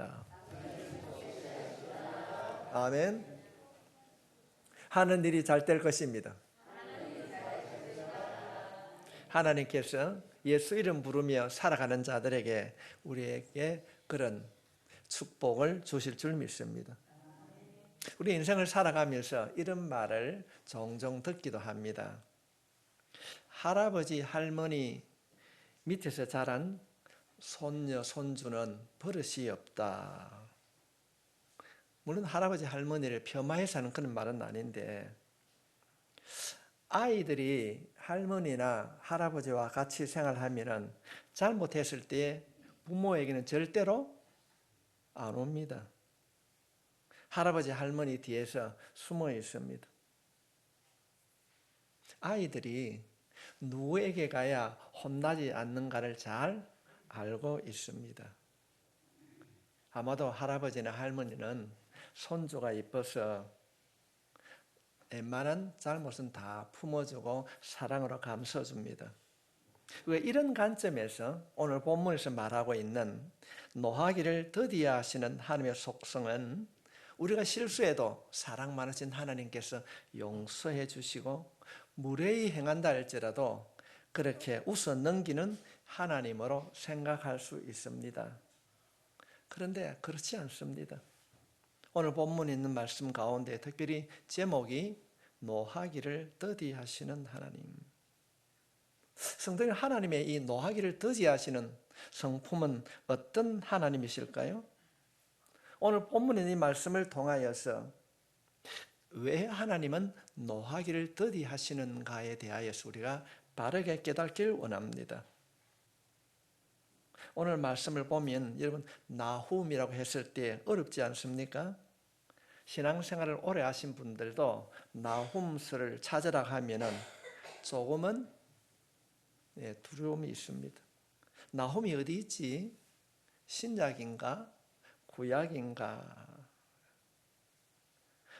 것이다. 아멘. 하는 일이 잘 될 것입니다. 하나님께서 예수 이름 부르며 살아가는 자들에게 우리에게 그런 축복을 주실 줄 믿습니다. 우리 인생을 살아가면서 이런 말을 종종 듣기도 합니다. 할아버지, 할머니 밑에서 자란 손녀, 손주는 버릇이 없다. 물론 할아버지, 할머니를 폄하해서 하는 그런 말은 아닌데, 아이들이 할머니나 할아버지와 같이 생활하면 잘못했을 때 부모에게는 절대로 안 옵니다. 할아버지, 할머니 뒤에서 숨어 있습니다. 아이들이 누구에게 가야 혼나지 않는가를 잘 알고 있습니다. 아마도 할아버지나 할머니는 손주가 이뻐서 웬만한 잘못은 다 품어주고 사랑으로 감싸줍니다. 이런 관점에서 오늘 본문에서 말하고 있는 노하기를 더디야 하시는 하나님의 속성은 우리가 실수해도 사랑 많으신 하나님께서 용서해 주시고 무례히 행한다 할지라도 그렇게 웃어 넘기는 하나님으로 생각할 수 있습니다. 그런데 그렇지 않습니다. 오늘 본문에 있는 말씀 가운데 특별히 제목이 노하기를 더디하시는 하나님. 성도님, 하나님의 이 노하기를 더디하시는 성품은 어떤 하나님이실까요? 오늘 본문에 있는 이 말씀을 통하여서 왜 하나님은 노하기를 더디하시는가에 대하여서 우리가 바르게 깨닫길 원합니다. 오늘 말씀을 보면 여러분 나훔이라고 했을 때 어렵지 않습니까? 신앙생활을 오래 하신 분들도 나훔서를 찾으라 하면은 조금은 두려움이 있습니다. 나훔이 어디 있지? 신약인가? 구약인가?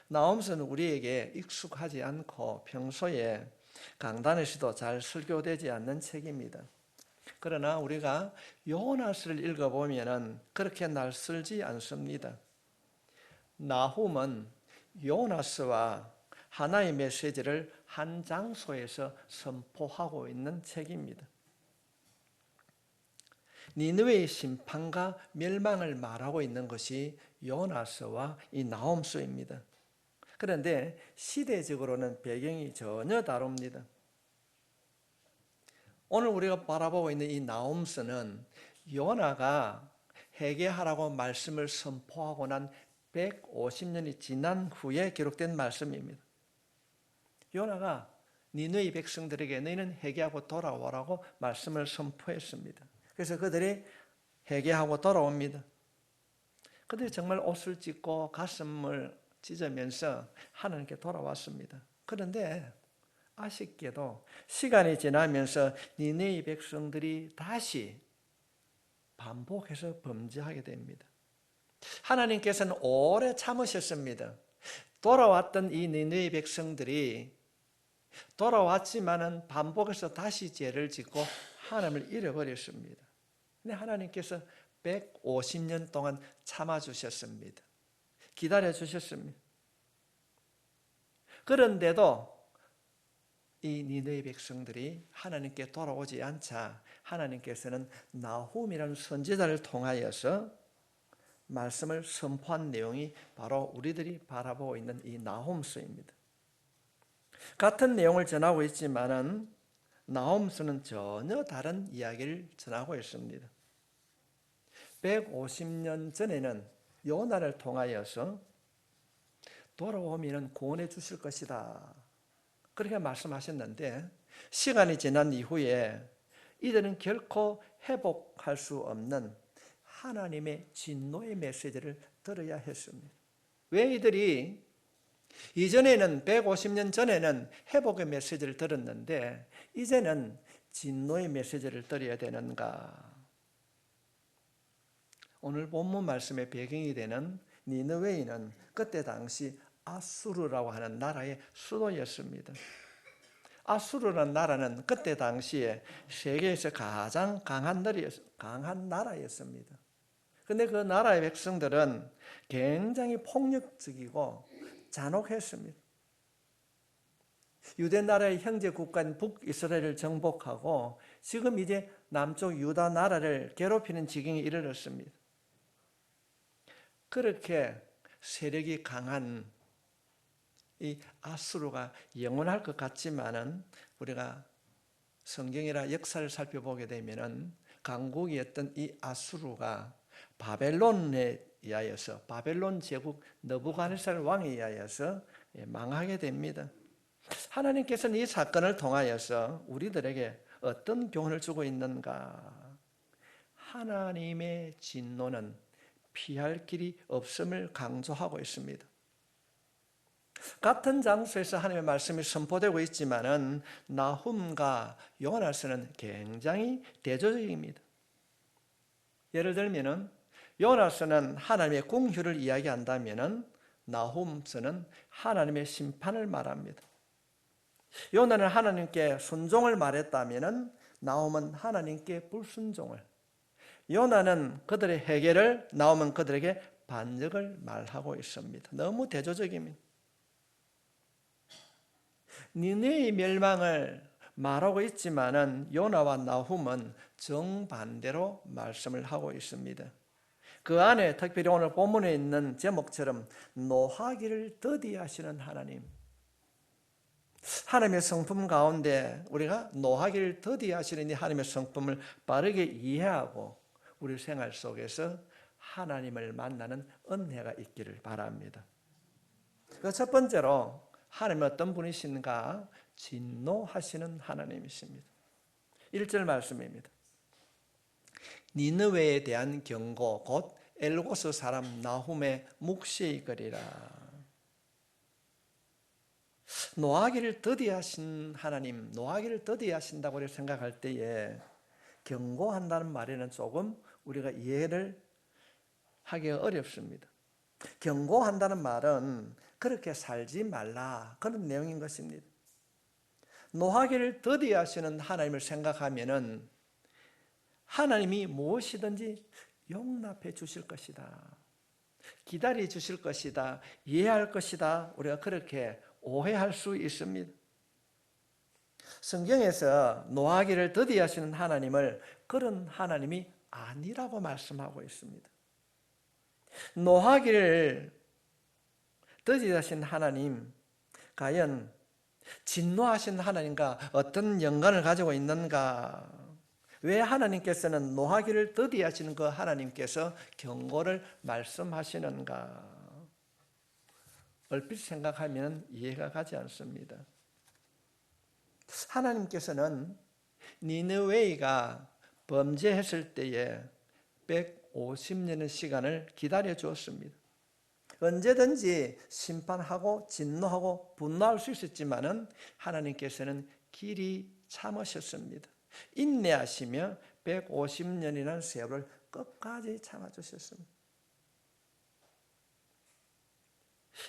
나훔서는 우리에게 익숙하지 않고 평소에 강단에서도 잘 설교되지 않는 책입니다. 그러나 우리가 요나서를 읽어보면 그렇게 낯설지 않습니다. 나훔은 요나서와 하나의 메시지를 한 장소에서 선포하고 있는 책입니다. 니느웨의 심판과 멸망을 말하고 있는 것이 요나서와 이 나훔서입니다. 그런데 시대적으로는 배경이 전혀 다릅니다. 오늘 우리가 바라보고 있는 이 나훔서는 요나가 회개하라고 말씀을 선포하고 난 150년이 지난 후에 기록된 말씀입니다. 요나가 니느웨 백성들에게 너희는 회개하고 돌아오라고 말씀을 선포했습니다. 그래서 그들이 회개하고 돌아옵니다. 그들이 정말 옷을 찢고 가슴을 찢으면서 하나님께 돌아왔습니다. 그런데 아쉽게도 시간이 지나면서 니느웨 백성들이 다시 반복해서 범죄하게 됩니다. 하나님께서는 오래 참으셨습니다. 돌아왔던 이 니느웨 백성들이 돌아왔지만은 반복해서 다시 죄를 짓고 하나님을 잃어버렸습니다. 근데 하나님께서 150년 동안 참아주셨습니다. 기다려주셨습니다. 그런데도 이 니느웨 백성들이 하나님께 돌아오지 않자 하나님께서는 나훔이라는 선지자를 통하여서 말씀을 선포한 내용이 바로 우리들이 바라보고 있는 이 나훔서입니다. 같은 내용을 전하고 있지만은 나훔서는 전혀 다른 이야기를 전하고 있습니다. 150년 전에는 요나를 통하여서 돌아오면 구원해 주실 것이다, 그렇게 말씀하셨는데 시간이 지난 이후에 이들은 결코 회복할 수 없는 하나님의 진노의 메시지를 들어야 했습니다. 왜 이들이 이전에는 150년 전에는 회복의 메시지를 들었는데 이제는 진노의 메시지를 들어야 되는가? 오늘 본문 말씀의 배경이 되는 니느웨는 그때 당시 아수르라고 하는 나라의 수도였습니다. 아수르라는 나라는 그때 당시에 세계에서 가장 강한 나라였습니다. 근데 그 나라의 백성들은 굉장히 폭력적이고 잔혹했습니다. 유대 나라의 형제 국가인 북이스라엘을 정복하고 지금 이제 남쪽 유다 나라를 괴롭히는 지경에 이르렀습니다. 그렇게 세력이 강한 이 아수르가 영원할 것 같지만은 우리가 성경이나 역사를 살펴보게 되면은 강국이었던 이 아수르가 바벨론에 의하여서 바벨론 제국 느부갓네살 왕에 의하여서 망하게 됩니다. 하나님께서는 이 사건을 통하여서 우리들에게 어떤 교훈을 주고 있는가? 하나님의 진노는 피할 길이 없음을 강조하고 있습니다. 같은 장소에서 하나님의 말씀이 선포되고 있지만은 나훔과 요나서는 굉장히 대조적입니다. 예를 들면은 요나서는 하나님의 공휴를 이야기한다면은 나훔서는 하나님의 심판을 말합니다. 요나는 하나님께 순종을 말했다면은 나훔은 하나님께 불순종을, 요나는 그들의 해결을, 나훔은 그들에게 반역을 말하고 있습니다. 너무 대조적입니다. 니네의 멸망을 말하고 있지만은 요나와 나훔은 정반대로 말씀을 하고 있습니다. 그 안에 특별히 오늘 본문에 있는 제목처럼 노하기를 더디하시는 하나님, 하나님의 성품 가운데 우리가 노하기를 더디하시는 이 하나님의 성품을 바르게 이해하고 우리 생활 속에서 하나님을 만나는 은혜가 있기를 바랍니다. 그 첫 번째로 하나님은 어떤 분이신가? 진노하시는 하나님이십니다. 1절 말씀입니다. 니느웨에 대한 경고 곧 엘고스 사람 나훔의 묵시의 글이라. 노하기를 더디하신 하나님, 노하기를 더디하신다고 생각할 때에 경고한다는 말에는 조금 우리가 이해를 하기가 어렵습니다. 경고한다는 말은 그렇게 살지 말라, 그런 내용인 것입니다. 노하기를 더디하시는 하나님을 생각하면은 하나님이 무엇이든지 용납해 주실 것이다, 기다려 주실 것이다, 이해할 것이다, 우리가 그렇게 오해할 수 있습니다. 성경에서 노하기를 더디하시는 하나님을 그런 하나님이 아니라고 말씀하고 있습니다. 노하기를 더디하신 하나님, 과연 진노하신 하나님과 어떤 연관을 가지고 있는가? 왜 하나님께서는 노하기를 더디하시는 그 하나님께서 경고를 말씀하시는가? 얼핏 생각하면 이해가 가지 않습니다. 하나님께서는 니느웨이가 범죄했을 때에 150년의 시간을 기다려 주었습니다. 언제든지 심판하고 진노하고 분노할 수 있었지만은 하나님께서는 길이 참으셨습니다. 인내하시며 150년이라는 세월을 끝까지 참아주셨습니다.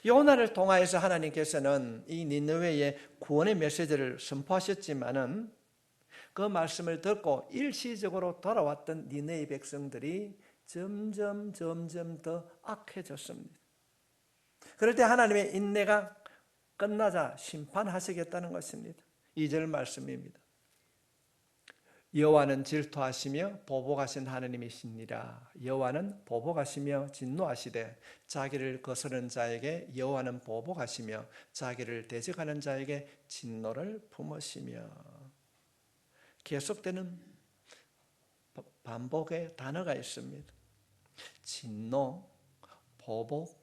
요나를 통하여서 하나님께서는 이 니느웨의 구원의 메시지를 선포하셨지만은 그 말씀을 듣고 일시적으로 돌아왔던 니느웨 백성들이 점점 더 악해졌습니다. 그럴 때 하나님의 인내가 끝나자 심판하시겠다는 것입니다. 2절 말씀입니다. 여호와는 질투하시며 보복하신 하나님이시니라. 여호와는 보복하시며 진노하시되 자기를 거스르는 자에게 여호와는 보복하시며 자기를 대적하는 자에게 진노를 품으시며. 계속되는 반복의 단어가 있습니다. 진노, 보복,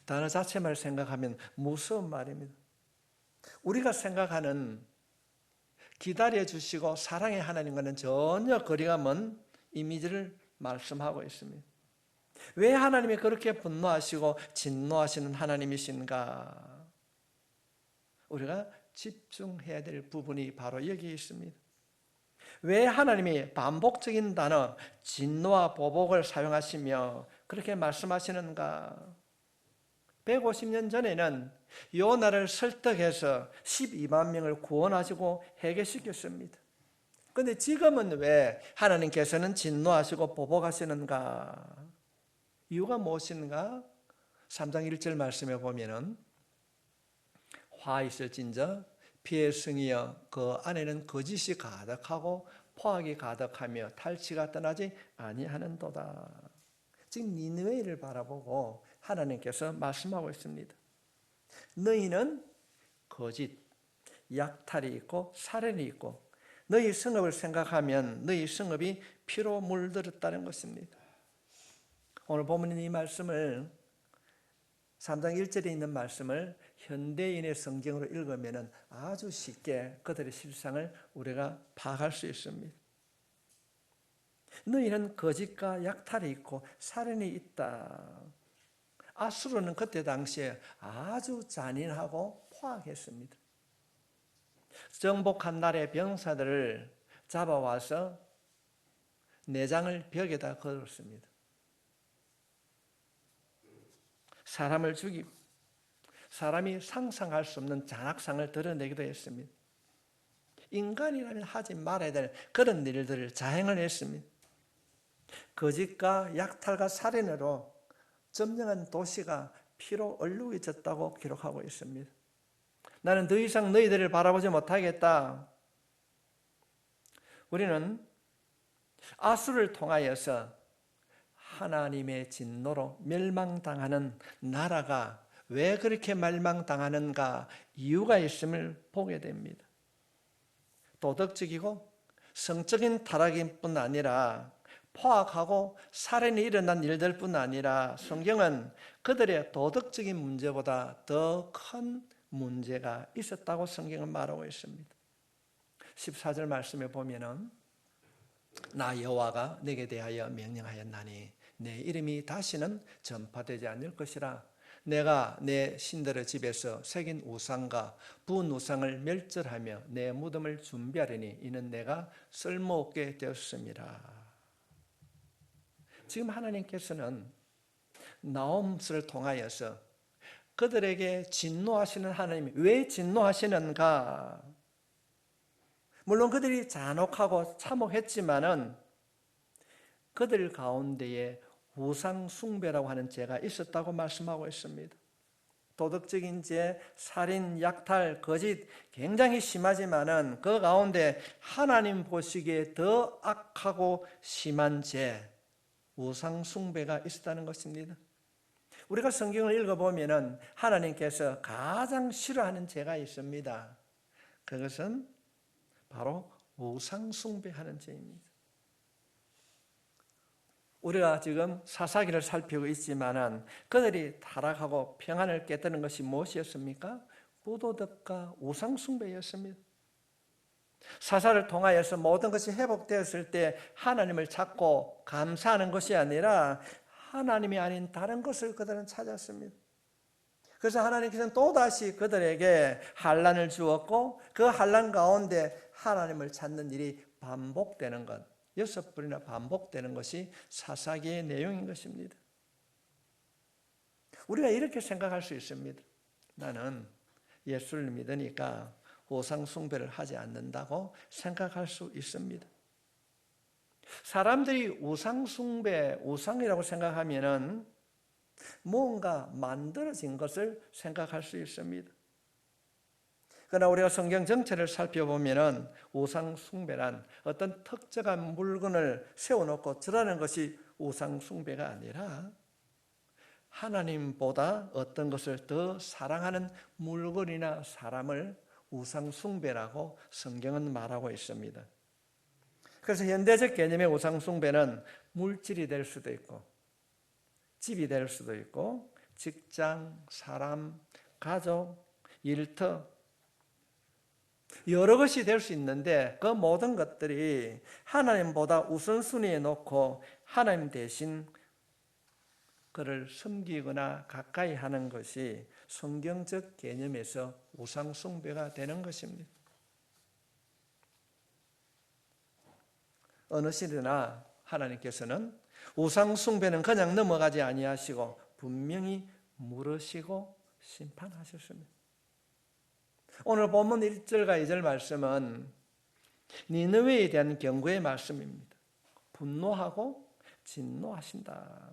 단어 자체만 생각하면 무서운 말입니다. 우리가 생각하는 기다려주시고 사랑의 하나님과는 전혀 거리가 먼 이미지를 말씀하고 있습니다. 왜 하나님이 그렇게 분노하시고 진노하시는 하나님이신가? 우리가 집중해야 될 부분이 바로 여기 있습니다. 왜 하나님이 반복적인 단어 진노와 보복을 사용하시며 그렇게 말씀하시는가? 150년 전에는 요나를 설득해서 12만 명을 구원하시고 해결시켰습니다. 근데 지금은 왜 하나님께서는 진노하시고 보복하시는가? 이유가 무엇인가? 3장 1절 말씀에 보면은 화 있을진저 피의 승이여 그 안에는 거짓이 가득하고 포악이 가득하며 탈취가 떠나지 아니하는도다. 지금 니느웨를 바라보고 하나님께서 말씀하고 있습니다. 너희는 거짓, 약탈이 있고 살인이 있고 너희 성읍을 생각하면 너희 성읍이 피로 물들었다는 것입니다. 오늘 본문인 이 말씀을 3장 1절에 있는 말씀을 현대인의 성경으로 읽으면 아주 쉽게 그들의 실상을 우리가 파악할 수 있습니다. 너희는 거짓과 약탈이 있고 살인이 있다. 아수르는 그때 당시에 아주 잔인하고 포악했습니다. 정복한 나라의 병사들을 잡아와서 내장을 벽에다 걸었습니다. 사람을 죽이고 사람이 상상할 수 없는 잔악상을 드러내기도 했습니다. 인간이라면 하지 말아야 될 그런 일들을 자행을 했습니다. 거짓과 약탈과 살인으로 점령한 도시가 피로 얼룩해졌다고 기록하고 있습니다. 나는 더 이상 너희들을 바라보지 못하겠다. 우리는 아수를 통하여서 하나님의 진노로 멸망당하는 나라가 왜 그렇게 멸망당하는가 이유가 있음을 보게 됩니다. 도덕적이고 성적인 타락일 뿐 아니라 포악하고 살인이 일어난 일들뿐 아니라 성경은 그들의 도덕적인 문제보다 더 큰 문제가 있었다고 성경은 말하고 있습니다. 14절 말씀에 보면은 나 여호와가 내게 대하여 명령하였나니 내 이름이 다시는 전파되지 않을 것이라. 내가 내 신들의 집에서 새긴 우상과 부은 우상을 멸절하며 내 무덤을 준비하리니 이는 내가 쓸모없게 되었습니다. 지금 하나님께서는 나홈스를 통하여서 그들에게 진노하시는 하나님이 왜 진노하시는가? 물론 그들이 잔혹하고 참혹했지만은 그들 가운데에 우상 숭배라고 하는 죄가 있었다고 말씀하고 있습니다. 도덕적인 죄, 살인, 약탈, 거짓 굉장히 심하지만은 그 가운데 하나님 보시기에 더 악하고 심한 죄, 우상 숭배가 있었다는 것입니다. 우리가 성경을 읽어보면은 하나님께서 가장 싫어하는 죄가 있습니다. 그것은 바로 우상 숭배하는 죄입니다. 우리가 지금 사사기를 살피고 있지만은 그들이 타락하고 평안을 깨뜨린 것이 무엇이었습니까? 부도덕과 우상 숭배였습니다. 사사를 통하여서 모든 것이 회복되었을 때 하나님을 찾고 감사하는 것이 아니라 하나님이 아닌 다른 것을 그들은 찾았습니다. 그래서 하나님께서는 또다시 그들에게 환난을 주었고 그 환난 가운데 하나님을 찾는 일이 반복되는 것, 6번이나 반복되는 것이 사사기의 내용인 것입니다. 우리가 이렇게 생각할 수 있습니다. 나는 예수를 믿으니까 우상 숭배를 하지 않는다고 생각할 수 있습니다. 사람들이 우상 숭배, 우상이라고 생각하면은 뭔가 만들어진 것을 생각할 수 있습니다. 그러나 우리가 성경 전체를 살펴보면은 우상 숭배란 어떤 특정한 물건을 세워놓고 절하는 것이 우상 숭배가 아니라 하나님보다 어떤 것을 더 사랑하는 물건이나 사람을 우상 숭배라고 성경은 말하고 있습니다. 그래서 현대적 개념의 우상 숭배는 물질이 될 수도 있고 집이 될 수도 있고 직장, 사람, 가족, 일터 여러 것이 될 수 있는데 그 모든 것들이 하나님보다 우선순위에 놓고 하나님 대신 그를 섬기거나 가까이 하는 것이 성경적 개념에서 우상 숭배가 되는 것입니다. 어느 시대나 하나님께서는 우상 숭배는 그냥 넘어가지 아니하시고 분명히 물으시고 심판하셨습니다. 오늘 본문 1절과 2절 말씀은 니느웨에 대한 경고의 말씀입니다. 분노하고 진노하신다.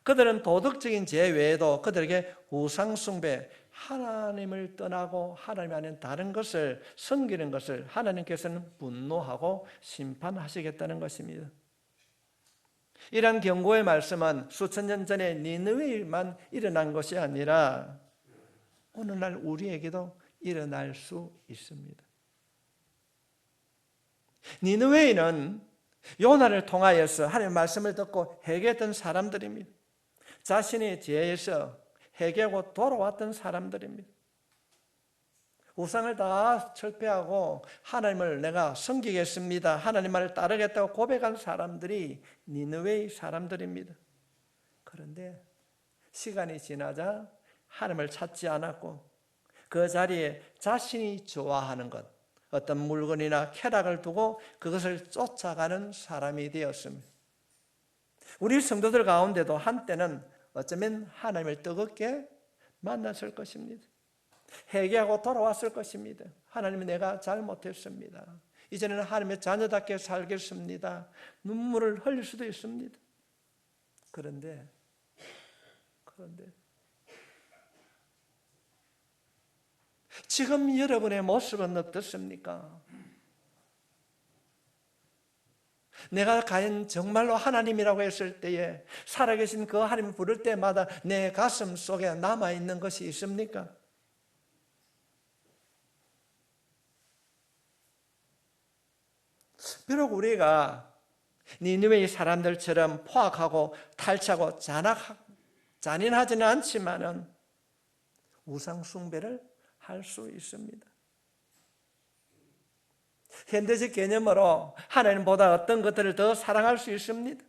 그들은 도덕적인 죄 외에도 그들에게 우상숭배, 하나님을 떠나고 하나님 아닌 다른 것을 섬기는 것을 하나님께서는 분노하고 심판하시겠다는 것입니다. 이러한 경고의 말씀은 수천 년 전에 니느웨에만 일어난 것이 아니라 오늘날 우리에게도 일어날 수 있습니다. 니느웨에는 요나를 통하여서 하나님의 말씀을 듣고 회개했던 사람들입니다. 자신의 죄에서 회개하고 돌아왔던 사람들입니다. 우상을 다 철폐하고 하나님을 내가 섬기겠습니다, 하나님 말을 따르겠다고 고백한 사람들이 니느웨의 사람들입니다. 그런데 시간이 지나자 하나님을 찾지 않았고 그 자리에 자신이 좋아하는 것, 어떤 물건이나 쾌락을 두고 그것을 쫓아가는 사람이 되었습니다. 우리 성도들 가운데도 한때는 어쩌면 하나님을 뜨겁게 만났을 것입니다. 회개하고 돌아왔을 것입니다. 하나님, 내가 잘못했습니다. 이제는 하나님의 자녀답게 살겠습니다. 눈물을 흘릴 수도 있습니다. 그런데 지금 여러분의 모습은 어떻습니까? 내가 과연 정말로 하나님이라고 했을 때에 살아계신 그 하나님을 부를 때마다 내 가슴 속에 남아있는 것이 있습니까? 비록 우리가 니느웨의 사람들처럼 포악하고 탈취하고 잔인하지는 않지만은 우상 숭배를 할 수 있습니다. 현대적 개념으로 하나님보다 어떤 것들을 더 사랑할 수 있습니다.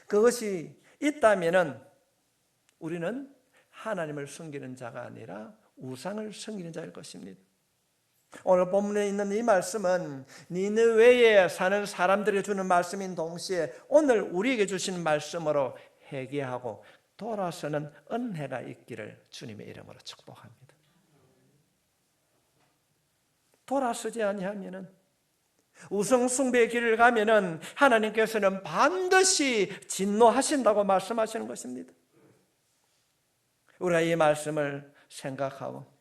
그것이 있다면은 우리는 하나님을 섬기는 자가 아니라 우상을 섬기는 자일 것입니다. 오늘 본문에 있는 이 말씀은 니느웨에 사는 사람들에게 주는 말씀인 동시에 오늘 우리에게 주신 말씀으로 회개하고 돌아서는 은혜가 있기를 주님의 이름으로 축복합니다. 돌아서지 아니하면은, 우상 숭배의 길을 가면은 하나님께서는 반드시 진노하신다고 말씀하시는 것입니다. 우리가 이 말씀을 생각하고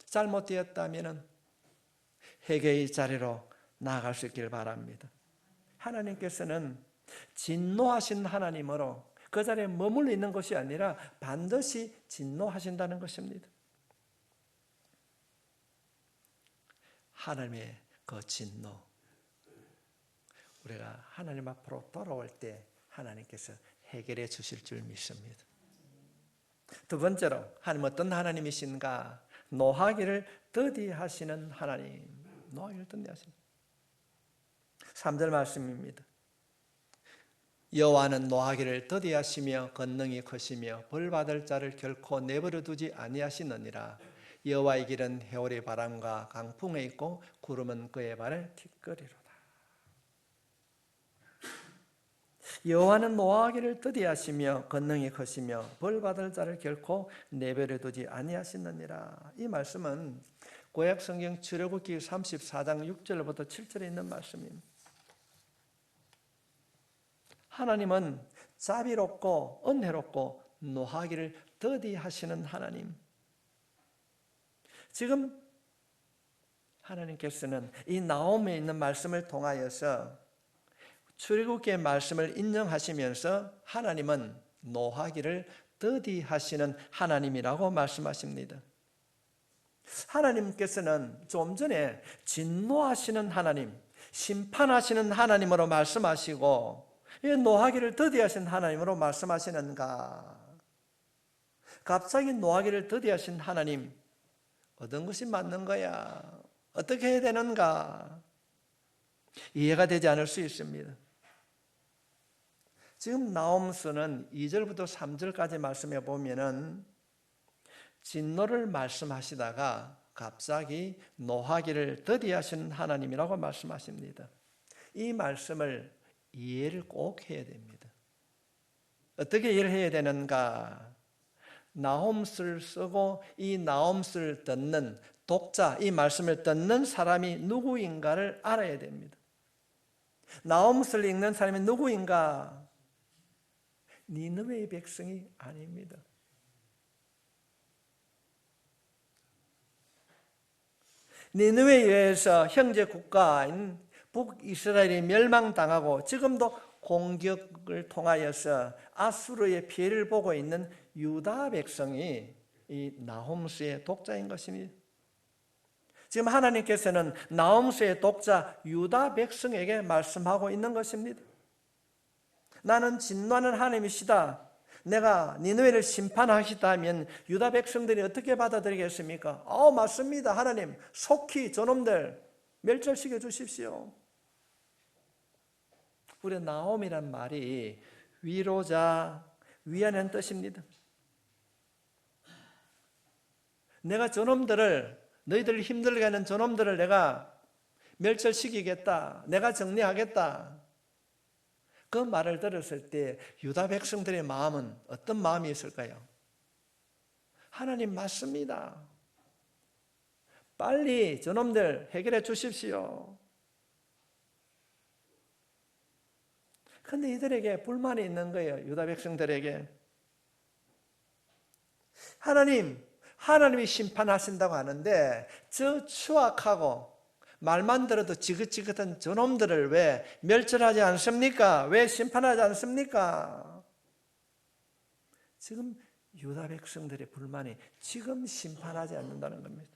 잘못되었다면은 회개의 자리로 나아갈 수 있기를 바랍니다. 하나님께서는 진노하신 하나님으로 그 자리에 머물러 있는 것이 아니라 반드시 진노하신다는 것입니다. 하나님의 그 진노, 우리가 하나님 앞으로 돌아올 때 하나님께서 해결해 주실 줄 믿습니다. 두 번째로, 하나님 어떤 하나님이신가? 노하기를 더디하시는 하나님. 노하기를 더디하시는 3절 말씀입니다. 여호와는 노하기를 더디하시며 권능이 크시며 벌받을 자를 결코 내버려 두지 아니하시느니라. 여호와의 길은 해오리 바람과 강풍에 있고 구름은 그의 발을 티끌이로다. 여호와는 노하기를 더디하시며 권능이 크시며 벌받을 자를 결코 내버려 두지 아니하시느니라. 이 말씀은 구약 성경 출애굽기 34장 6절부터 7절에 있는 말씀입니다. 하나님은 자비롭고 은혜롭고 노하기를 더디하시는 하나님. 지금 하나님께서는 이 나홈에 있는 말씀을 통하여서 출애굽기의 말씀을 인정하시면서 하나님은 노하기를 더디하시는 하나님이라고 말씀하십니다. 하나님께서는 좀 전에 진노하시는 하나님, 심판하시는 하나님으로 말씀하시고 이 노하기를 더디하신 하나님으로 말씀하시는가? 갑자기 노하기를 더디하신 하나님, 어떤 것이 맞는 거야? 어떻게 해야 되는가? 이해가 되지 않을 수 있습니다. 지금 나홈서는 2절부터 3절까지 말씀해 보면은 진노를 말씀하시다가 갑자기 노하기를 더디하시는 하나님이라고 말씀하십니다. 이 말씀을 이해를 꼭 해야 됩니다. 어떻게 이해를 해야 되는가? 나홈서를 쓰고 이 나홈서를 듣는 독자, 이 말씀을 듣는 사람이 누구인가를 알아야 됩니다. 나홈스를 읽는 사람이 누구인가? 니느웨의 백성이 아닙니다. 니느웨에서 형제 국가인 북이스라엘이 멸망당하고 지금도 공격을 통하여서 아수르의 피해를 보고 있는 유다 백성이 이 나홈스의 독자인 것입니다. 지금 하나님께서는 나홈스의 독자 유다 백성에게 말씀하고 있는 것입니다. 나는 진노하는 하나님이시다. 내가 니느웨를 심판하시다면 유다 백성들이 어떻게 받아들이겠습니까? 맞습니다. 하나님, 속히 저놈들 멸절시켜 주십시오. 우리 나홈이란 말이 위로자, 위안하는 뜻입니다. 내가 저놈들을, 너희들 힘들게 하는 저놈들을 내가 멸절시키겠다. 내가 정리하겠다. 그 말을 들었을 때 유다 백성들의 마음은 어떤 마음이 있을까요? 하나님 맞습니다. 빨리 저놈들 해결해 주십시오. 그런데 이들에게 불만이 있는 거예요. 유다 백성들에게. 하나님이 심판하신다고 하는데 저 추악하고 말만 들어도 지긋지긋한 저놈들을 왜 멸절하지 않습니까? 왜 심판하지 않습니까? 지금 유다 백성들의 불만이 지금 심판하지 않는다는 겁니다.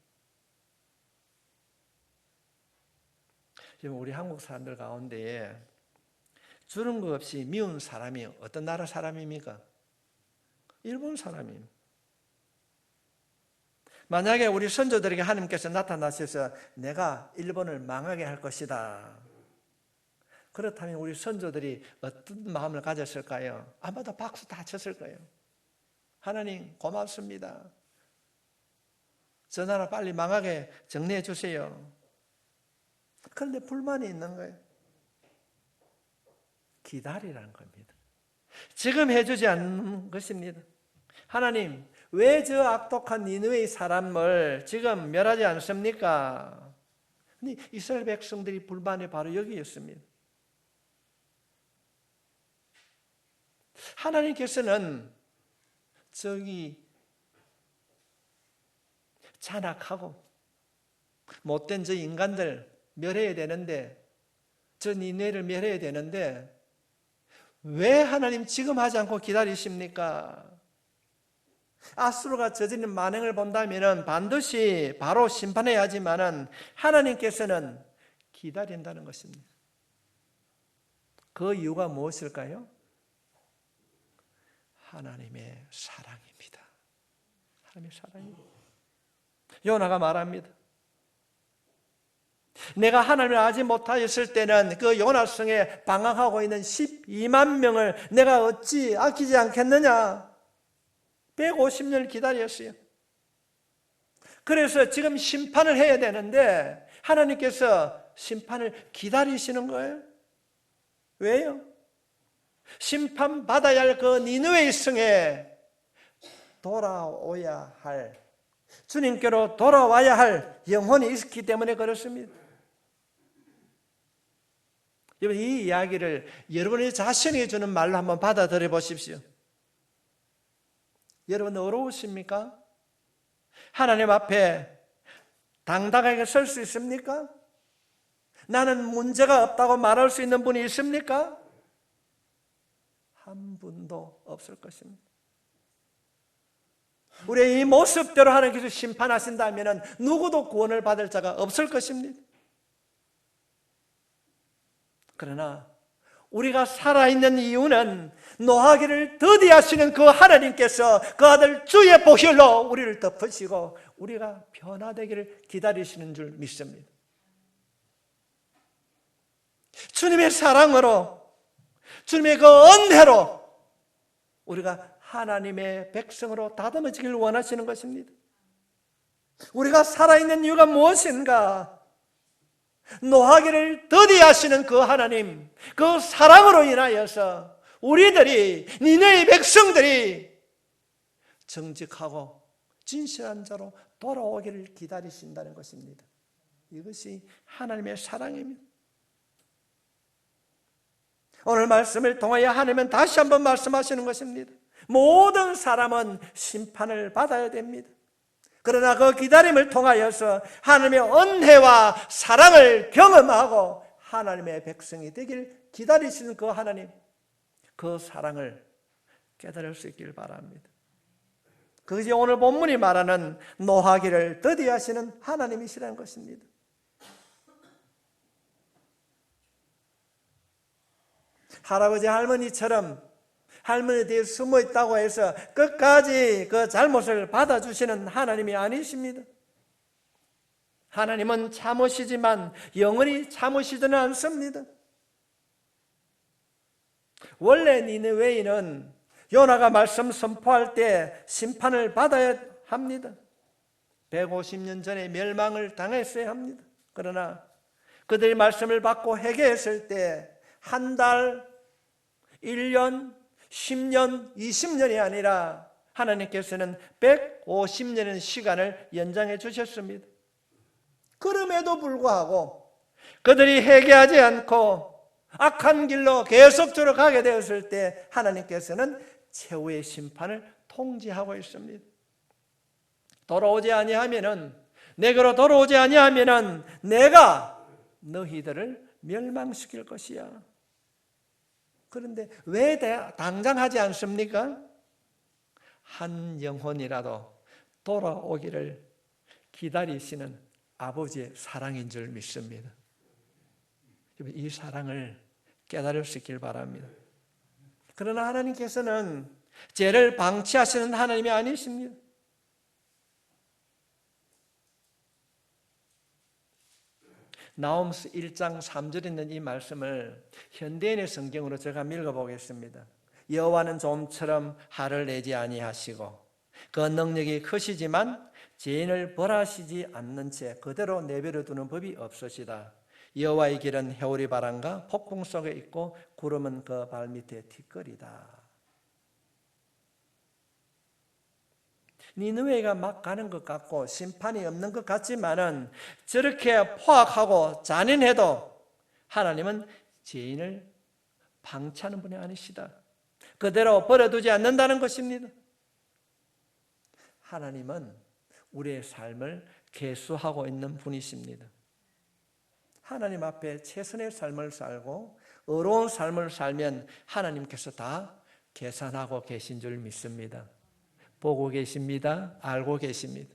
지금 우리 한국 사람들 가운데에 주는 것 없이 미운 사람이 어떤 나라 사람입니까? 일본 사람입니다. 만약에 우리 선조들에게 하나님께서 나타나셔서 내가 일본을 망하게 할 것이다. 그렇다면 우리 선조들이 어떤 마음을 가졌을까요? 아마도 박수 다 쳤을 거예요. 하나님 고맙습니다. 저 나라 빨리 망하게 정리해 주세요. 그런데 불만이 있는 거예요. 기다리라는 겁니다. 지금 해주지 않는 것입니다. 하나님, 왜 저 악독한 니느웨의 사람을 지금 멸하지 않습니까? 근데 이스라엘 백성들이 불만이 바로 여기였습니다. 하나님께서는 저기 잔악하고 못된 저 인간들 멸해야 되는데, 저 니느웨를 멸해야 되는데 왜 하나님 지금 하지 않고 기다리십니까? 아수르가 저지른 만행을 본다면 반드시 바로 심판해야 하지만 하나님께서는 기다린다는 것입니다. 그 이유가 무엇일까요? 하나님의 사랑입니다. 하나님의 사랑입니다. 요나가 말합니다. 내가 하나님을 알지 못하였을 때는 그 요나성에 방황하고 있는 12만 명을 내가 어찌 아끼지 않겠느냐. 150년을 기다렸어요. 그래서 지금 심판을 해야 되는데 하나님께서 심판을 기다리시는 거예요. 왜요? 심판받아야 할 그 니느웨의 성에 돌아오야 할, 주님께로 돌아와야 할 영혼이 있기 때문에 그렇습니다. 여러분, 이 이야기를 여러분의 자신에게 주는 말로 한번 받아들여 보십시오. 여러분 어려우십니까? 하나님 앞에 당당하게 설 수 있습니까? 나는 문제가 없다고 말할 수 있는 분이 있습니까? 한 분도 없을 것입니다. 우리의 이 모습대로 하나님께서 심판하신다면 누구도 구원을 받을 자가 없을 것입니다. 그러나 우리가 살아있는 이유는 노하기를 더디하시는 그 하나님께서 그 아들 주의 보혈로 우리를 덮으시고 우리가 변화되기를 기다리시는 줄 믿습니다. 주님의 사랑으로, 주님의 그 은혜로 우리가 하나님의 백성으로 다듬어지기를 원하시는 것입니다. 우리가 살아있는 이유가 무엇인가? 노하기를 더디하시는 그 하나님, 그 사랑으로 인하여서 우리들이, 니네의 백성들이 정직하고 진실한 자로 돌아오기를 기다리신다는 것입니다. 이것이 하나님의 사랑입니다. 오늘 말씀을 통하여 하나님은 다시 한번 말씀하시는 것입니다. 모든 사람은 심판을 받아야 됩니다. 그러나 그 기다림을 통하여서 하나님의 은혜와 사랑을 경험하고 하나님의 백성이 되길 기다리시는 그 하나님, 그 사랑을 깨달을 수 있길 바랍니다. 그것이 오늘 본문이 말하는 노하기를 더디하시는 하나님이시라는 것입니다. 할아버지 할머니처럼 할머니 뒤에 숨어 있다고 해서 끝까지 그 잘못을 받아주시는 하나님이 아니십니다. 하나님은 참으시지만 영원히 참으시지는 않습니다. 원래 니느웨이는 요나가 말씀 선포할 때 심판을 받아야 합니다. 150년 전에 멸망을 당했어야 합니다. 그러나 그들이 말씀을 받고 회개했을 때 한 달, 1년, 10년, 20년이 아니라 하나님께서는 150년의 시간을 연장해 주셨습니다. 그럼에도 불구하고 그들이 회개하지 않고 악한 길로 계속적으로 가게 되었을 때 하나님께서는 최후의 심판을 통지하고 있습니다. 돌아오지 아니하면은, 내게로 돌아오지 아니하면은 내가 너희들을 멸망시킬 것이야. 그런데 왜 당장 하지 않습니까? 한 영혼이라도 돌아오기를 기다리시는 아버지의 사랑인 줄 믿습니다. 이 사랑을 깨달을 수 있길 바랍니다. 그러나 하나님께서는 죄를 방치하시는 하나님이 아니십니다. 나홈스 1장 3절에 있는 이 말씀을 현대인의 성경으로 제가 읽어보겠습니다. 여호와는 좀처럼 화를 내지 아니하시고 그 능력이 크시지만 죄인을 벌하시지 않는 채 그대로 내버려 두는 법이 없으시다. 여호와의 길은 해오리 바람과 폭풍 속에 있고 구름은 그 발밑에 티끌이다. 니느웨가 막 가는 것 같고 심판이 없는 것 같지만은 저렇게 포악하고 잔인해도 하나님은 죄인을 방치하는 분이 아니시다. 그대로 버려두지 않는다는 것입니다. 하나님은 우리의 삶을 계수하고 있는 분이십니다. 하나님 앞에 최선의 삶을 살고 의로운 삶을 살면 하나님께서 다 계산하고 계신 줄 믿습니다. 보고 계십니다. 알고 계십니다.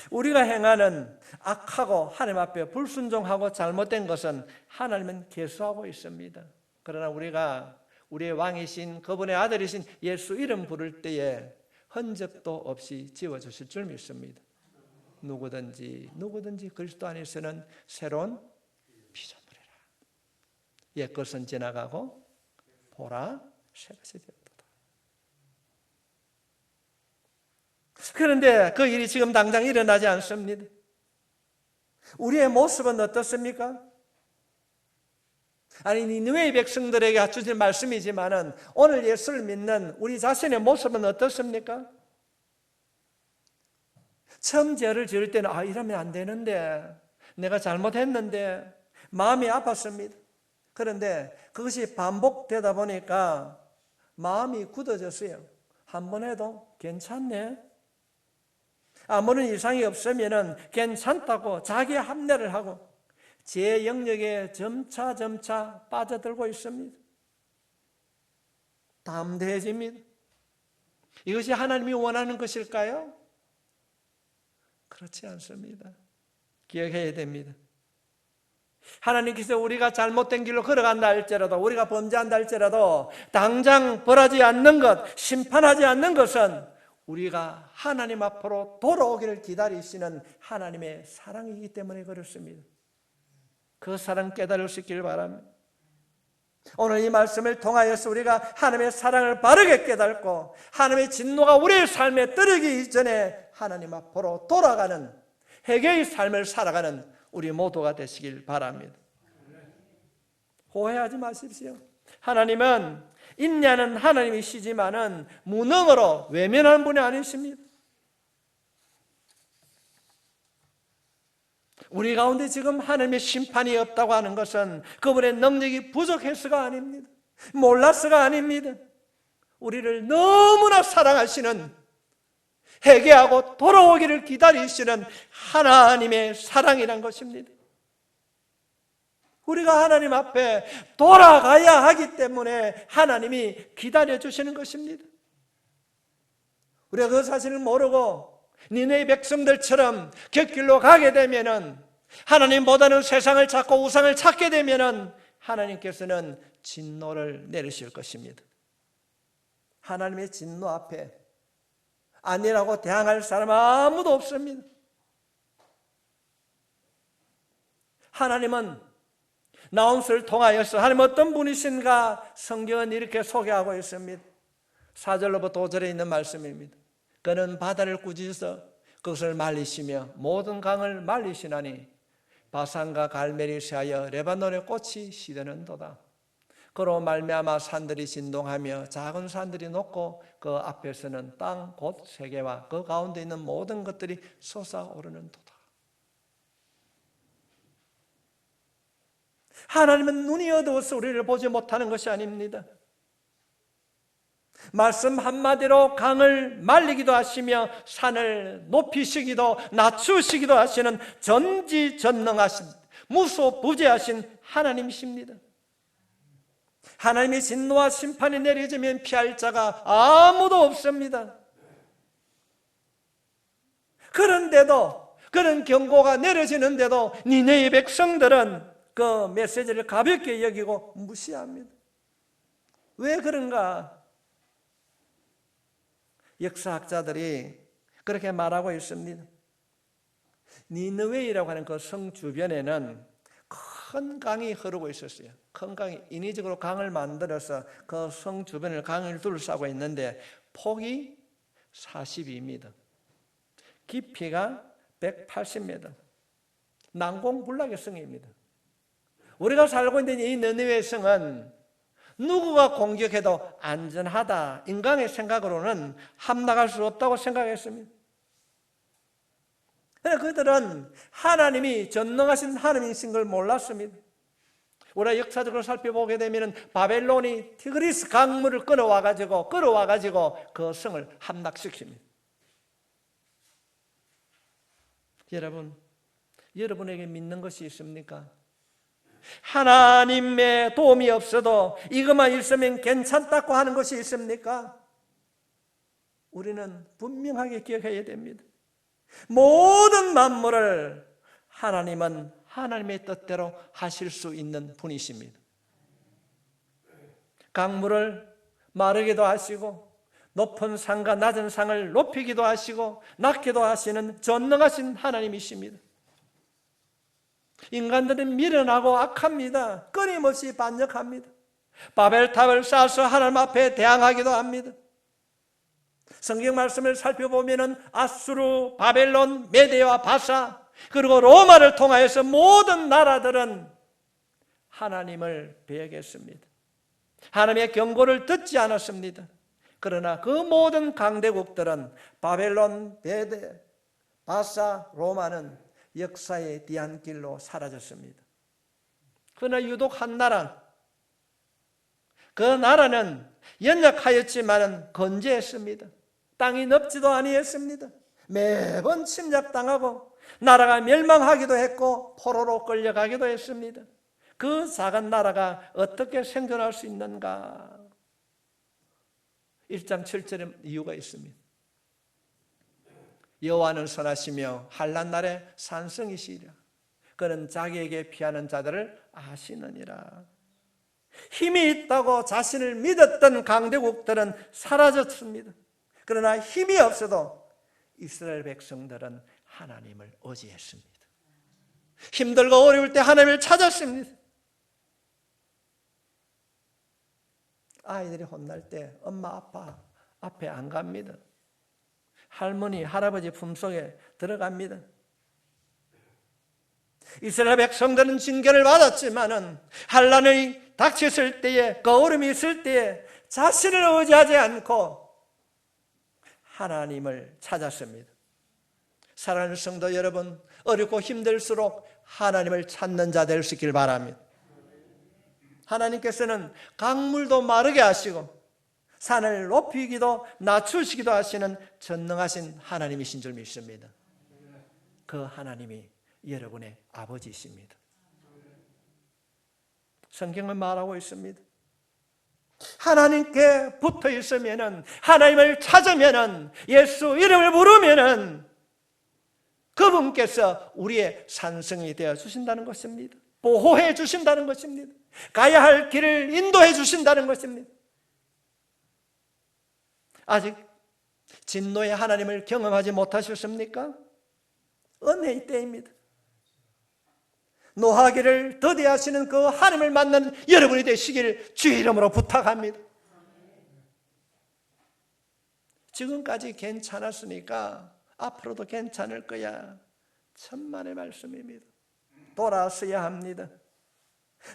우리가 행하는 악하고 하나님 앞에 불순종하고 잘못된 것은 하나님은 계수하고 있습니다. 그러나 우리가 우리의 왕이신 그분의 아들이신 예수 이름 부를 때에 흔적도 없이 지워주실 줄 믿습니다. 누구든지 그리스도 안에서는 새로운 피조물이라. 옛 것은 지나가고 보라 새 것이 되었다. 그런데 그 일이 지금 당장 일어나지 않습니다. 우리의 모습은 어떻습니까? 아니 니느웨의 백성들에게 주신 말씀이지만은 오늘 예수를 믿는 우리 자신의 모습은 어떻습니까? 처음 죄를 지을 때는 이러면 안 되는데 내가 잘못했는데 마음이 아팠습니다. 그런데 그것이 반복되다 보니까 마음이 굳어졌어요. 한 번 해도 괜찮네. 아무런 이상이 없으면 괜찮다고 자기 합리화를 하고 제 영역에 점차 빠져들고 있습니다. 담대해집니다. 이것이 하나님이 원하는 것일까요? 그렇지 않습니다. 기억해야 됩니다. 하나님께서 우리가 잘못된 길로 걸어간다 할지라도 우리가 범죄한다 할지라도 당장 벌하지 않는 것, 심판하지 않는 것은 우리가 하나님 앞으로 돌아오기를 기다리시는 하나님의 사랑이기 때문에 그렇습니다. 그 사랑 깨달을 수 있기를 바랍니다. 오늘 이 말씀을 통하여서 우리가 하나님의 사랑을 바르게 깨닫고 하나님의 진노가 우리의 삶에 떨어지기 전에 하나님 앞으로 돌아가는 회개의 삶을 살아가는 우리 모두가 되시길 바랍니다. 오해하지 마십시오. 하나님은 인내하는 하나님이시지만은 무능으로 외면하는 분이 아니십니다. 우리 가운데 지금 하나님의 심판이 없다고 하는 것은 그분의 능력이 부족해서가 아닙니다. 몰라서가 아닙니다. 우리를 너무나 사랑하시는, 회개하고 돌아오기를 기다리시는 하나님의 사랑이란 것입니다. 우리가 하나님 앞에 돌아가야 하기 때문에 하나님이 기다려주시는 것입니다. 우리가 그 사실을 모르고 니네 백성들처럼 곁길로 가게 되면은, 하나님보다는 세상을 찾고 우상을 찾게 되면은 하나님께서는 진노를 내리실 것입니다. 하나님의 진노 앞에 아니라고 대항할 사람 아무도 없습니다. 하나님은 나홈스를 통하여서 하나님 어떤 분이신가 성경은 이렇게 소개하고 있습니다. 4절로부터 5절에 있는 말씀입니다. 그는 바다를 꾸짖어 그것을 말리시며 모든 강을 말리시나니 바산과 갈멜이 새하여 레바논의 꽃이 시드는도다. 그로 말미암아 산들이 진동하며 작은 산들이 녹고 그 앞에서는 땅 곧 세계와 그 가운데 있는 모든 것들이 솟아오르는도다. 하나님은 눈이 어두워서 우리를 보지 못하는 것이 아닙니다. 말씀 한마디로 강을 말리기도 하시며 산을 높이시기도 낮추시기도 하시는 전지전능하신, 무소부재하신 하나님이십니다. 하나님의 진노와 심판이 내려지면 피할 자가 아무도 없습니다. 그런데도, 그런 경고가 내려지는데도 니네의 백성들은 그 메시지를 가볍게 여기고 무시합니다. 왜 그런가? 역사학자들이 그렇게 말하고 있습니다. 니느웨이라고 하는 그 성 주변에는 큰 강이 흐르고 있었어요. 큰 강이, 인위적으로 강을 만들어서 그 성 주변을 강을 둘러싸고 있는데 폭이 42m, 깊이가 180m, 난공불락의 성입니다. 우리가 살고 있는 이 느느웨 성은 누구가 공격해도 안전하다, 인간의 생각으로는 함락할 수 없다고 생각했습니다. 그들은 하나님이 전능하신 하나님이신 걸 몰랐습니다. 우리가 역사적으로 살펴보게 되면 바벨론이 티그리스 강물을 끌어와가지고 그 성을 함락시킵니다. 여러분, 여러분에게 믿는 것이 있습니까? 하나님의 도움이 없어도 이것만 있으면 괜찮다고 하는 것이 있습니까? 우리는 분명하게 기억해야 됩니다. 모든 만물을 하나님은 하나님의 뜻대로 하실 수 있는 분이십니다. 강물을 마르기도 하시고 높은 산과 낮은 산을 높이기도 하시고 낮기도 하시는 전능하신 하나님이십니다. 인간들은 미련하고 악합니다. 끊임없이 반역합니다. 바벨탑을 쌓아서 하나님 앞에 대항하기도 합니다. 성경 말씀을 살펴보면 아수르, 바벨론, 메데와 바사, 그리고 로마를 통하여서 모든 나라들은 하나님을 배역했습니다. 하나님의 경고를 듣지 않았습니다. 그러나 그 모든 강대국들은 바벨론, 메데, 바사, 로마는 역사의 뒤안길로 사라졌습니다. 그러나 유독 한 나라, 그 나라는 연약하였지만 건재했습니다. 땅이 넓지도 아니했습니다. 매번 침략당하고 나라가 멸망하기도 했고 포로로 끌려가기도 했습니다. 그 작은 나라가 어떻게 생존할 수 있는가? 1장 7절에 이유가 있습니다. 여호와는 선하시며 환난 날에 산성이시리라. 그는 자기에게 피하는 자들을 아시느니라. 힘이 있다고 자신을 믿었던 강대국들은 사라졌습니다. 그러나 힘이 없어도 이스라엘 백성들은 하나님을 의지했습니다. 힘들고 어려울 때 하나님을 찾았습니다. 아이들이 혼날 때 엄마 아빠 앞에 안 갑니다. 할머니 할아버지 품속에 들어갑니다. 이스라엘 백성들은 징계를 받았지만은 환난이 닥쳤을 때에, 거울음이 있을 때에 자신을 의지하지 않고 하나님을 찾았습니다. 사랑하는 성도 여러분, 어렵고 힘들수록 하나님을 찾는 자 될 수 있길 바랍니다. 하나님께서는 강물도 마르게 하시고 산을 높이기도 낮추시기도 하시는 전능하신 하나님이신 줄 믿습니다. 그 하나님이 여러분의 아버지이십니다. 성경은 말하고 있습니다. 하나님께 붙어 있으면은, 하나님을 찾으면은, 예수 이름을 부르면은 그분께서 우리의 산성이 되어 주신다는 것입니다. 보호해 주신다는 것입니다. 가야 할 길을 인도해 주신다는 것입니다. 아직 진노의 하나님을 경험하지 못하셨습니까? 은혜의 때입니다. 노하기를 더디하시는 그 하나님을 만나는 여러분이 되시길 주의 이름으로 부탁합니다. 지금까지 괜찮았으니까 앞으로도 괜찮을 거야. 천만의 말씀입니다. 돌아서야 합니다.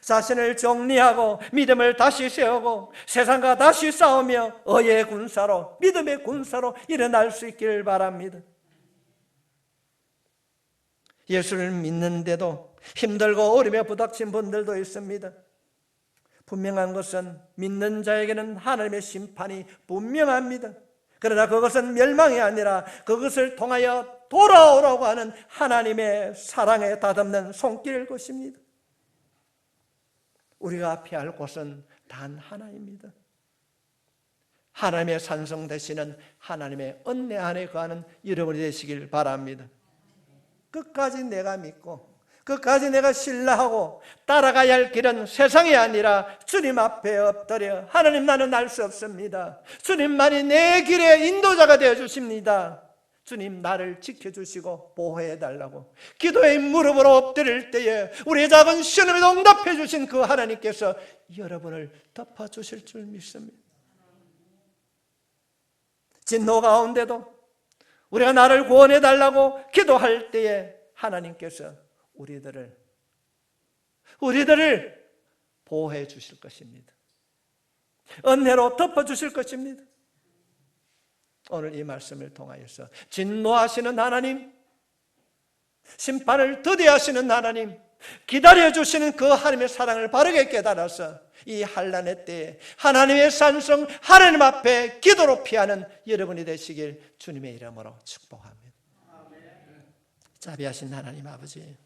자신을 정리하고 믿음을 다시 세우고 세상과 다시 싸우며 의의 군사로, 믿음의 군사로 일어날 수 있기를 바랍니다. 예수를 믿는데도 힘들고 어려움에 부닥친 분들도 있습니다. 분명한 것은 믿는 자에게는 하나님의 심판이 분명합니다. 그러나 그것은 멸망이 아니라 그것을 통하여 돌아오라고 하는 하나님의 사랑에 다듬는 손길일 것입니다. 우리가 피할 곳은 단 하나입니다. 하나님의 산성 되시는 하나님의 은혜 안에 거하는 여러분이 되시길 바랍니다. 끝까지 내가 믿고 끝까지 내가 신뢰하고 따라가야 할 길은 세상이 아니라 주님 앞에 엎드려 하나님, 나는 알 수 없습니다. 주님만이 내 길의 인도자가 되어 주십니다. 주님, 나를 지켜주시고 보호해달라고 기도의 무릎으로 엎드릴 때에 우리의 작은 시험에도 응답해 주신 그 하나님께서 여러분을 덮어주실 줄 믿습니다. 진노 가운데도 우리가 나를 구원해달라고 기도할 때에 하나님께서 우리들을 보호해 주실 것입니다. 은혜로 덮어주실 것입니다. 오늘 이 말씀을 통하여서 진노하시는 하나님, 심판을 더디하시는 하나님, 기다려주시는 그 하나님의 사랑을 바르게 깨달아서 이 환난의 때에 하나님의 산성 하나님 앞에 기도로 피하는 여러분이 되시길 주님의 이름으로 축복합니다. 자비하신 하나님 아버지,